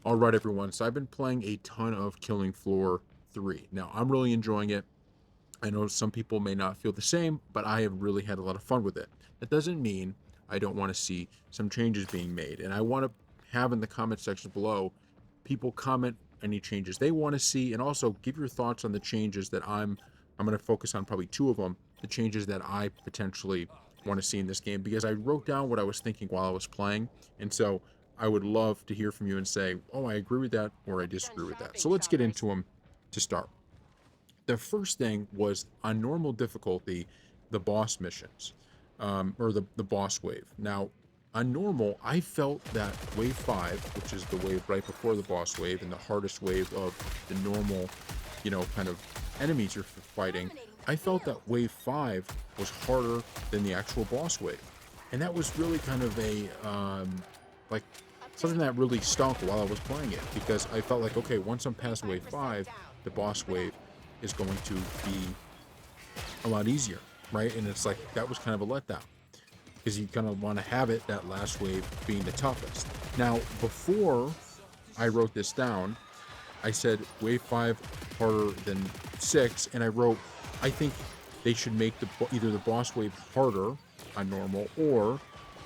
All right, everyone. So I've been playing a ton of Killing Floor 3. Now, I'm really enjoying it. I know some people may not feel the same, but I have really had a lot of fun with it. That doesn't mean I don't want to see some changes being made. And I want to have in the comment section below people comment any changes they want to see, and also give your thoughts on the changes that I'm going to focus on, probably two of them, the changes that I potentially want to see in this game, because I wrote down what I was thinking while I was playing. And so I would love to hear from you and say, oh, I agree with that, or I disagree with that. So let's get into them to start. The first thing was on normal difficulty, the boss missions, or the boss wave. Now, on normal, I felt that wave 5, which is the wave right before the boss wave and the hardest wave of the normal, kind of enemies you're fighting, I felt that wave 5 was harder than the actual boss wave. And that was really kind of like something that really stunk while I was playing it, because I felt like, okay, once I'm past wave 5, the boss wave is going to be a lot easier, right? And it's like that was kind of a letdown, because you kind of want to have it that last wave being the toughest. Now, before I wrote this down, I said wave 5 harder than 6, and I wrote, I think they should make either the boss wave harder on normal, or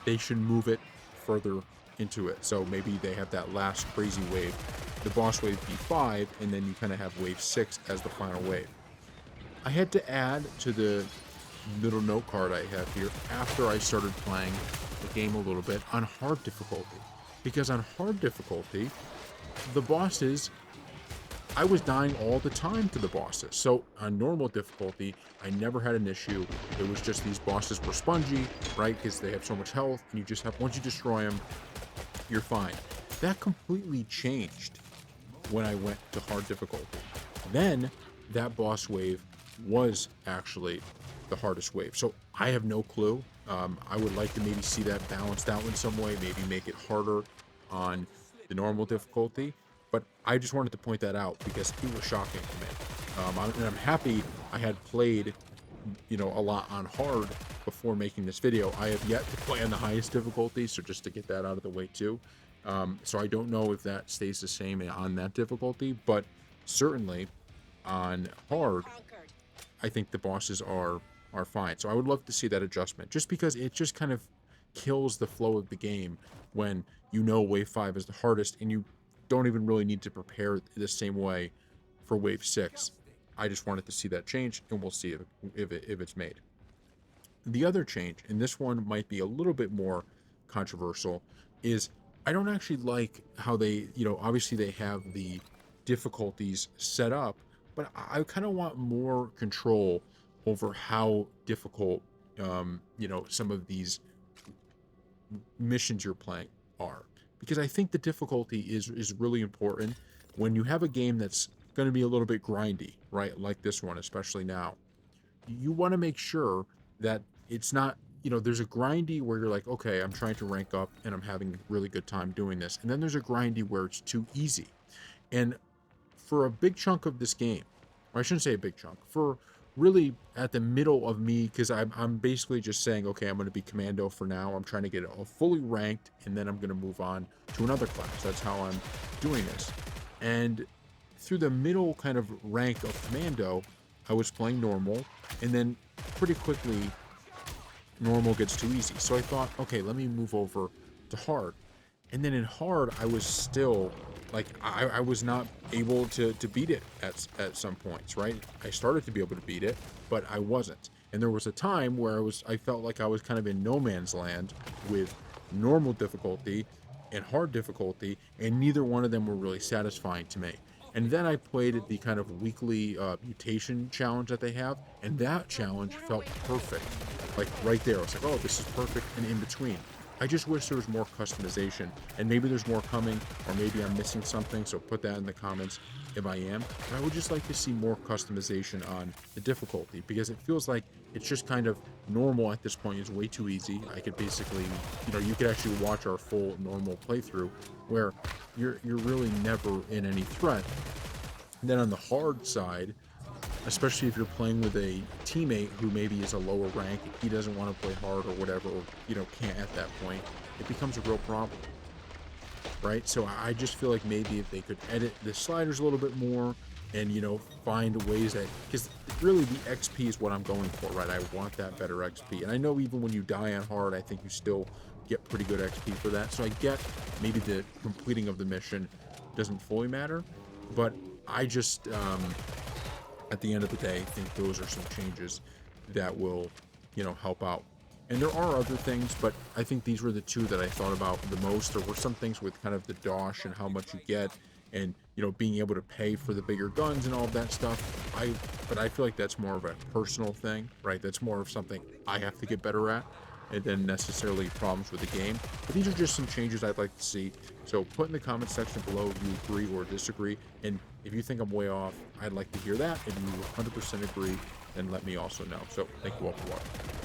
they should move it further into it. So maybe they have that last crazy wave, the boss wave be 5, and then you kind of have wave 6 as the final wave. I had to add to the little note card I have here after I started playing the game a little bit on hard difficulty, because on hard difficulty, the bosses, I was dying all the time to the bosses. So on normal difficulty, I never had an issue. It was just these bosses were spongy, right? Because they have so much health, and you just have, once you destroy them, you're fine. That completely changed when I went to hard difficulty. Then that boss wave was actually the hardest wave. So I have no clue. I would like to maybe see that balanced out in some way, maybe make it harder on the normal difficulty. But I just wanted to point that out because it was shocking to me. And I'm happy I had played, a lot on hard before making this video. I have yet to play on the highest difficulty, so just to get that out of the way too. So I don't know if that stays the same on that difficulty, but certainly on hard, I think the bosses are fine. So I would love to see that adjustment, just because it just kind of kills the flow of the game when wave 5 is the hardest and you don't even really need to prepare the same way for wave 6. I just wanted to see that change, and we'll see if it's made. The other change, and this one might be a little bit more controversial, is I don't actually like how they, obviously they have the difficulties set up, but I kind of want more control over how difficult, some of these missions you're playing are. Because I think the difficulty is really important when you have a game that's going to be a little bit grindy, right? Like this one, especially now. You want to make sure that it's not, there's a grindy where you're like, okay, I'm trying to rank up and I'm having a really good time doing this. And then there's a grindy where it's too easy. And for a big chunk of this game, or I shouldn't say a big chunk, for really at the middle of me, because I'm basically just saying, okay, I'm going to be commando for now. I'm trying to get it all fully ranked, and then I'm going to move on to another class. That's how I'm doing this. And through the middle kind of rank of commando, I was playing normal, and then pretty quickly normal gets too easy. So I thought, okay, let me move over to hard. And then in hard, I was still like, I was not able to beat it at some points, right? I started to be able to beat it, but I wasn't. And there was a time where I felt like I was kind of in no man's land with normal difficulty and hard difficulty, and neither one of them were really satisfying to me. And then I played the kind of weekly mutation challenge that they have, and that challenge felt perfect. Like right there, I was like, oh, this is perfect, and in between. I just wish there was more customization, and maybe there's more coming, or maybe I'm missing something, so put that in the comments if I am. But I would just like to see more customization on the difficulty, because it feels like it's just kind of normal at this point. It's way too easy. I could basically, you could actually watch our full normal playthrough where you're really never in any threat. And then on the hard side, especially if you're playing with a teammate who maybe is a lower rank, he doesn't want to play hard or whatever, or can't at that point, it becomes a real problem. right? So I just feel like maybe if they could edit the sliders a little bit more and, find ways that, because really the XP is what I'm going for, right? I want that better XP. And I know even when you die on hard, I think you still get pretty good XP for that. So I get maybe the completing of the mission doesn't fully matter, but I just, at the end of the day, I think those are some changes that will, help out. And there are other things, but I think these were the two that I thought about the most. There were some things with kind of the dosh and how much you get, and being able to pay for the bigger guns and all of that stuff. But I feel like that's more of a personal thing, right? That's more of something I have to get better at, and then necessarily problems with the game. But these are just some changes I'd like to see. So put in the comment section below if you agree or disagree. And if you think I'm way off, I'd like to hear that. If you 100% agree, then let me also know. So thank you all for watching.